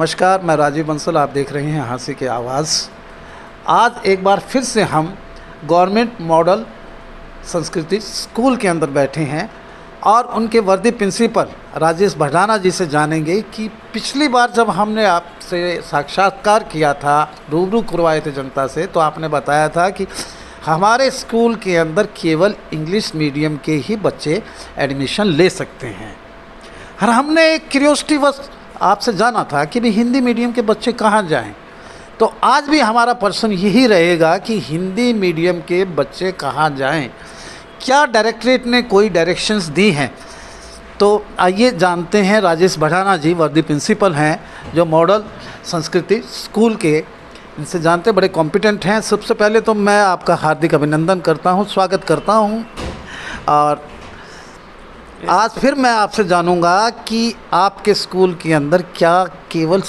नमस्कार, मैं राजीव बंसल, आप देख रहे हैं हंसी की आवाज़। आज एक बार फिर से हम गवर्नमेंट मॉडल संस्कृति स्कूल के अंदर बैठे हैं और उनके वर्दी प्रिंसिपल राजेश भडाना जी से जानेंगे कि पिछली बार जब हमने आपसे साक्षात्कार किया था, रूबरू करवाए थे जनता से, तो आपने बताया था कि हमारे स्कूल के अंदर केवल इंग्लिश मीडियम के ही बच्चे एडमिशन ले सकते हैं। और हमने एक क्यूरियोसिटी बस आपसे जाना था कि भी हिंदी मीडियम के बच्चे कहाँ जाएं। तो आज भी हमारा प्रश्न यही रहेगा कि हिंदी मीडियम के बच्चे कहाँ जाएं। क्या डायरेक्टरेट ने कोई डायरेक्शंस दी हैं? तो आइए जानते हैं। राजेश भडाना जी वर्दी प्रिंसिपल हैं जो मॉडल संस्कृति स्कूल के, इनसे जानते, बड़े कॉम्पिटेंट हैं। सबसे पहले तो मैं आपका हार्दिक अभिनंदन करता हूं, स्वागत करता हूं। और आज फिर मैं आपसे जानूंगा कि आपके स्कूल के अंदर क्या केवल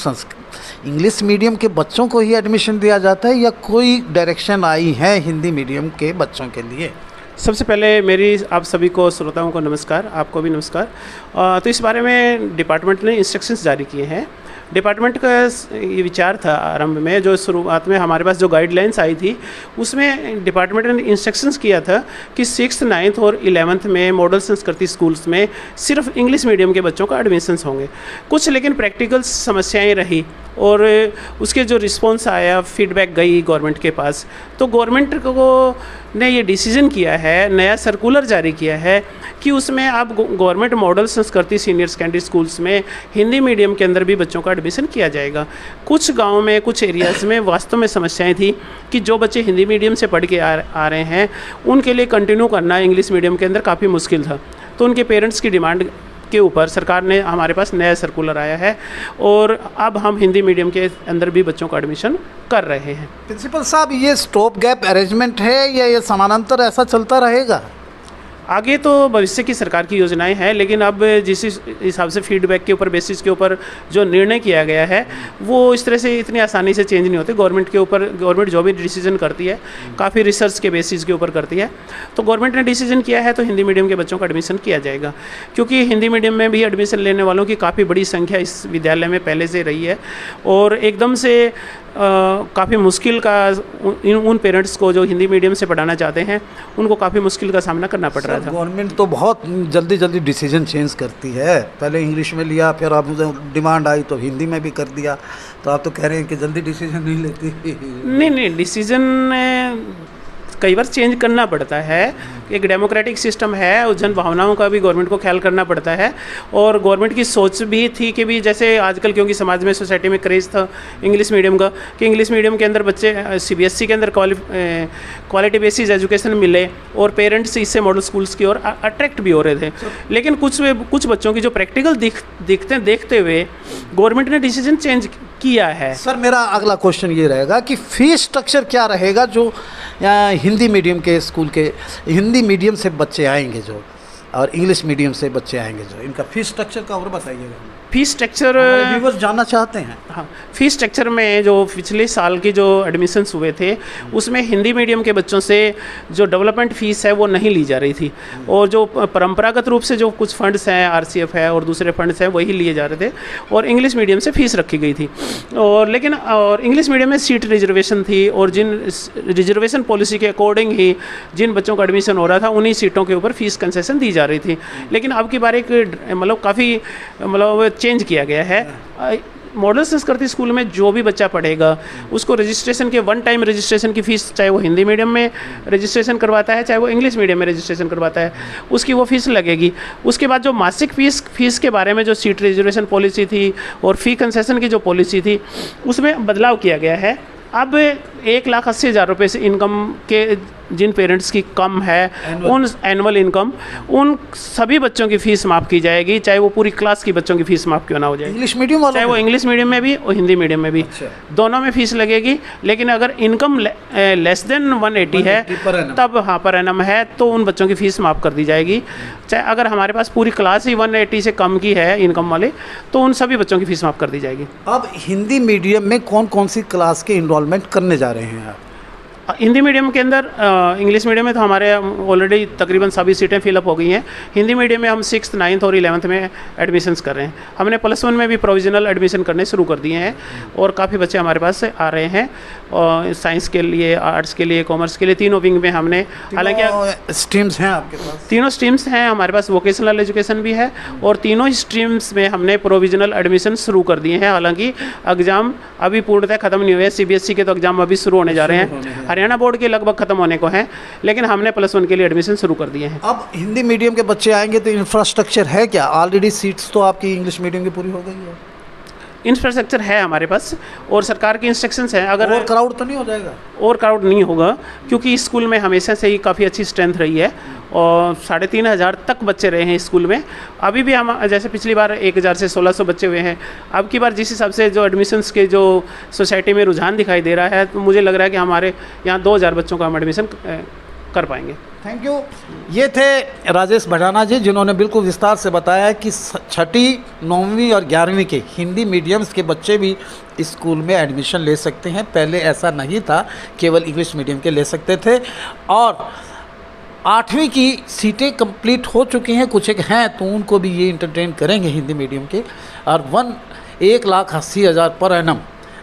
इंग्लिश मीडियम के बच्चों को ही एडमिशन दिया जाता है या कोई डायरेक्शन आई है हिंदी मीडियम के बच्चों के लिए? सबसे पहले मेरी आप सभी को, श्रोताओं को नमस्कार, आपको भी नमस्कार। तो इस बारे में डिपार्टमेंट ने इंस्ट्रक्शंस जारी किए हैं। डिपार्टमेंट का ये विचार था आरंभ में, जो शुरुआत में हमारे पास जो गाइडलाइंस आई थी उसमें डिपार्टमेंट ने इंस्ट्रक्शंस किया था कि 6th, 9th और 11th में मॉडल संस्कृति स्कूल्स में सिर्फ इंग्लिश मीडियम के बच्चों का एडमिशन्स होंगे। कुछ लेकिन प्रैक्टिकल समस्याएं रही और उसके जो रिस्पॉन्स आया, फीडबैक गई गवर्नमेंट के पास, तो गवर्नमेंट को ने ये डिसीजन किया है, नया सर्कुलर जारी किया है कि उसमें आप गवर्नमेंट मॉडल संस्कृति सीनियर सेकेंडरी स्कूल्स में हिंदी मीडियम के अंदर भी बच्चों का एडमिशन किया जाएगा। कुछ गाँव में, कुछ एरियाज़ में वास्तव में समस्याएं थी कि जो बच्चे हिंदी मीडियम से पढ़ के आ रहे हैं उनके लिए कंटिन्यू करना इंग्लिश मीडियम के अंदर काफ़ी मुश्किल था। तो उनके पेरेंट्स की डिमांड के ऊपर सरकार ने हमारे पास नया सर्कुलर आया है और अब हम हिंदी मीडियम के अंदर भी बच्चों का एडमिशन कर रहे हैं। प्रिंसिपल साहब, ये स्टॉप गैप अरेंजमेंट है या ये समानांतर ऐसा चलता रहेगा? आगे तो भविष्य की सरकार की योजनाएं हैं, लेकिन अब जिस हिसाब से फीडबैक के ऊपर, बेसिस के ऊपर जो निर्णय किया गया है वो इस तरह से इतनी आसानी से चेंज नहीं होते। गवर्नमेंट के ऊपर, गवर्नमेंट जो भी डिसीजन करती है काफ़ी रिसर्च के बेसिस के ऊपर करती है। तो गवर्नमेंट ने डिसीजन किया है तो हिंदी मीडियम के बच्चों का एडमिशन किया जाएगा, क्योंकि हिंदी मीडियम में भी एडमिशन लेने वालों की काफ़ी बड़ी संख्या इस विद्यालय में पहले से रही है और एकदम से काफ़ी मुश्किल का उन पेरेंट्स को जो हिंदी मीडियम से पढ़ाना चाहते हैं उनको काफ़ी मुश्किल का सामना करना पड़ रहा था। गवर्नमेंट तो बहुत जल्दी डिसीजन चेंज करती है। पहले इंग्लिश में लिया, फिर अब डिमांड आई तो हिंदी में भी कर दिया। तो आप तो कह रहे हैं कि जल्दी डिसीजन नहीं लेती। नहीं, डिसीजन कई बार चेंज करना पड़ता है। एक डेमोक्रेटिक सिस्टम है, उस जन भावनाओं का भी गवर्नमेंट को ख्याल करना पड़ता है। और गवर्नमेंट की सोच भी थी कि भी जैसे आजकल, क्योंकि समाज में, सोसाइटी में क्रेज़ था इंग्लिश मीडियम का, कि इंग्लिश मीडियम के अंदर बच्चे CBSE के अंदर क्वालिटी बेसिस एजुकेशन मिले और पेरेंट्स इससे मॉडल स्कूल्स की ओर अट्रैक्ट भी हो रहे थे। लेकिन कुछ बच्चों की जो प्रैक्टिकल देखते हुए गवर्नमेंट ने डिसीजन चेंज किया है। सर, मेरा अगला क्वेश्चन ये रहेगा कि फीस स्ट्रक्चर क्या रहेगा जो हिंदी मीडियम के स्कूल के, हिंदी मीडियम से बच्चे आएंगे जो और इंग्लिश मीडियम से बच्चे आएंगे जो, इनका फीस स्ट्रक्चर का और बताइएगा। फीस स्ट्रक्चर व्यूअर्स जानना चाहते हैं। हाँ, फीस स्ट्रक्चर में जो पिछले साल की जो एडमिशन्स हुए थे उसमें हिंदी मीडियम के बच्चों से जो डेवलपमेंट फ़ीस है वो नहीं ली जा रही थी और जो परंपरागत रूप से जो कुछ फंड्स हैं, RCF है और दूसरे फंड्स हैं, वही लिए जा रहे थे और इंग्लिश मीडियम से फ़ीस रखी गई थी। और इंग्लिश मीडियम में सीट रिजर्वेशन थी और जिन रिजर्वेशन पॉलिसी के अकॉर्डिंग ही जिन बच्चों का एडमिशन हो रहा था उन्हीं सीटों के ऊपर फ़ीस कंसेशन दी जा रही थी। लेकिन अब की बार एक काफ़ी चेंज किया गया है। मॉडल संस्कृति स्कूल में जो भी बच्चा पढ़ेगा उसको रजिस्ट्रेशन के, वन टाइम रजिस्ट्रेशन की फ़ीस, चाहे वो हिंदी मीडियम में रजिस्ट्रेशन करवाता है चाहे वो इंग्लिश मीडियम में रजिस्ट्रेशन करवाता है, उसकी वो फ़ीस लगेगी। उसके बाद जो मासिक फ़ीस के बारे में जो सीट रिजर्वेशन पॉलिसी थी और फ़ी कंसेशन की जो पॉलिसी थी उसमें बदलाव किया गया है। अब 1,80,000 रुपये से इनकम के जिन पेरेंट्स की कम है, उन एनुअल इनकम, उन सभी बच्चों की फ़ीस माफ़ की जाएगी, चाहे वो पूरी क्लास की बच्चों की फ़ीस माफ़ क्यों ना हो जाए। इंग्लिश मीडियम वालों, चाहे वो इंग्लिश मीडियम में भी और हिंदी मीडियम में भी, दोनों में फ़ीस लगेगी। लेकिन अगर इनकम लेस देन 180 है तब, हाँ, पर एनम है, तो उन बच्चों की फ़ीस माफ़ कर दी जाएगी। चाहे अगर हमारे पास पूरी क्लास ही 180 से कम की है इनकम वाले, तो उन सभी बच्चों की फ़ीस माफ़ कर दी जाएगी। अब हिंदी मीडियम में कौन कौन सी क्लास के इनरोलमेंट करने जा रहे हैं आप? हिंदी मीडियम के अंदर इंग्लिश मीडियम में तो हमारे ऑलरेडी तकरीबन सभी सीटें फिलअप हो गई हैं। हिंदी मीडियम में हम 6th, 9th और 11th में एडमिशन्स कर रहे हैं। हमने +1 में भी प्रोविजनल एडमिशन करने शुरू कर दिए हैं और काफ़ी बच्चे हमारे पास से आ रहे हैं। और साइंस के लिए, आर्ट्स के लिए, कॉमर्स के लिए तीनों विंग में हमने, हालांकि स्ट्रीम्स हैं आपके पास? तीनों स्ट्रीम्स हैं हमारे पास। वोकेशनल एजुकेशन भी है और तीनों स्ट्रीम्स में हमने प्रोविजनल एडमिशन शुरू कर दिए हैं। हालांकि एग्ज़ाम अभी पूर्णतः ख़त्म नहीं हुए। CBSE के तो एग्ज़ाम अभी शुरू होने जा रहे हैं, हरियाणा बोर्ड के लगभग ख़त्म होने को हैं, लेकिन हमने +1 के लिए एडमिशन शुरू कर दिए हैं। अब हिंदी मीडियम के बच्चे आएंगे तो इंफ्रास्ट्रक्चर है क्या? ऑलरेडी सीट्स तो आपकी इंग्लिश मीडियम की पूरी हो गई है। इंफ्रास्ट्रक्चर है हमारे पास और सरकार की इंस्ट्रक्शंस हैं। अगर और क्राउड तो नहीं हो जाएगा? और क्राउड नहीं होगा, क्योंकि इस स्कूल में हमेशा से ही काफ़ी अच्छी स्ट्रेंथ रही है और 3500 तक बच्चे रहे हैं इस स्कूल में। अभी भी हम, जैसे पिछली बार 1000 से 1600 बच्चे हुए हैं, अब की बार जिस हिसाब से जो एडमिशन्स के जो सोसाइटी में रुझान दिखाई दे रहा है, तो मुझे लग रहा है कि हमारे यहाँ 2000 बच्चों का हम एडमिशन कर पाएंगे। Thank you. ये थे राजेश भडाना जी, जिन्होंने बिल्कुल विस्तार से बताया कि 6ठी, 9वीं और 11वीं के हिंदी मीडियम्स के बच्चे भी इस स्कूल में एडमिशन ले सकते हैं। पहले ऐसा नहीं था, केवल इंग्लिश मीडियम के ले सकते थे। और 8वीं की सीटें कंप्लीट हो चुकी हैं, कुछ एक हैं तो उनको भी ये इंटरटेन करेंगे हिंदी मीडियम के। और 1,80,000 पर एनम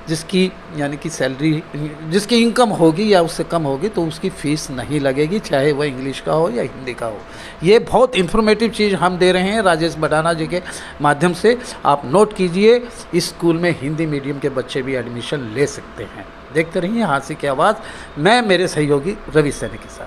जिसकी यानी कि सैलरी, जिसकी इनकम होगी या उससे कम होगी तो उसकी फ़ीस नहीं लगेगी, चाहे वह इंग्लिश का हो या हिंदी का हो। ये बहुत इन्फॉर्मेटिव चीज़ हम दे रहे हैं राजेश भडाना जी के माध्यम से। आप नोट कीजिए, इस स्कूल में हिंदी मीडियम के बच्चे भी एडमिशन ले सकते हैं। देखते रहिए हांसी की आवाज़। मैं मेरे सहयोगी रवि सैनी के साथ।